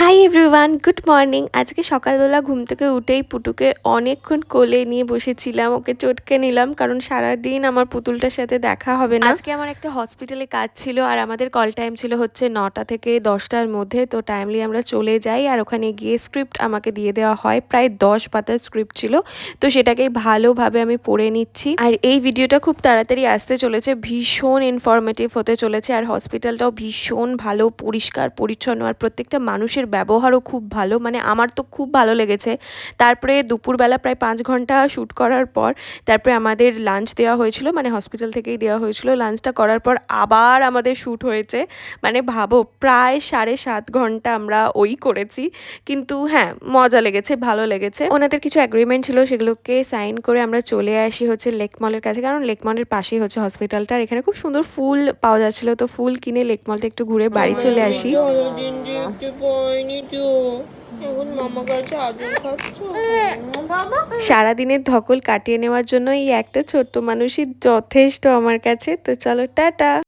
Hi everyone, good morning. আজকে সকালবেলা ঘুম থেকে উঠেই পুটুকে অনেকক্ষণ কোলে নিয়ে বসেছিলাম, ওকে চটকে নিলাম কারণ সারাদিন আমার পুতুলটার সাথে দেখা হবে না। আজকে আমার একটা হসপিটালে কাজ ছিল আর আমাদের কল টাইম ছিল হচ্ছে 9টা থেকে 10টার মধ্যে। তো টাইমলি আমরা চলে যাই আর ওখানে গিয়ে স্ক্রিপ্ট আমাকে দিয়ে দেওয়া হয়। প্রায় 10 পাতার স্ক্রিপ্ট ছিল, তো সেটাকেই ভালোভাবে আমি পড়ে নিচ্ছি। আর এই ভিডিওটা খুব তাড়াতাড়ি আসতে চলেছে, ভীষণ ইনফরমেটিভ হতে চলেছে। আর হসপিটালটাও ভীষণ ভালো, পরিষ্কার পরিচ্ছন্ন, আর প্রত্যেকটা মানুষের ব্যবহারও খুব ভালো, মানে আমার তো খুব ভালো লেগেছে। তারপরে দুপুরবেলা প্রায় 5 ঘন্টা শ্যুট করার পর তারপরে আমাদের লাঞ্চ দেওয়া হয়েছিল, মানে হসপিটাল থেকেই দেওয়া হয়েছিল। লাঞ্চটা করার পর আবার আমাদের শ্যুট হয়েছে, মানে ভাবো প্রায় 7.5 ঘন্টা আমরা ওই করেছি। কিন্তু হ্যাঁ, মজা লেগেছে, ভালো লেগেছে। ওনাদের কিছু অ্যাগ্রিমেন্ট ছিল, সেগুলোকে সাইন করে আমরা চলে আসি হচ্ছে লেক মলের কাছে, কারণ লেক মলের পাশেই হচ্ছে হসপিটালটা। আর এখানে খুব সুন্দর ফুল পাওয়া যাচ্ছিল, তো ফুল কিনে লেক মলটা একটু ঘুরে বাড়ি চলে আসি। এখন মামা কাছে আদর খাচ্ছ? সারাদিনের ধকল কাটিয়ে নেওয়ার জন্য এই একটা ছোট্ট মানুষই যথেষ্ট আমার কাছে। তো চলো, টাটা।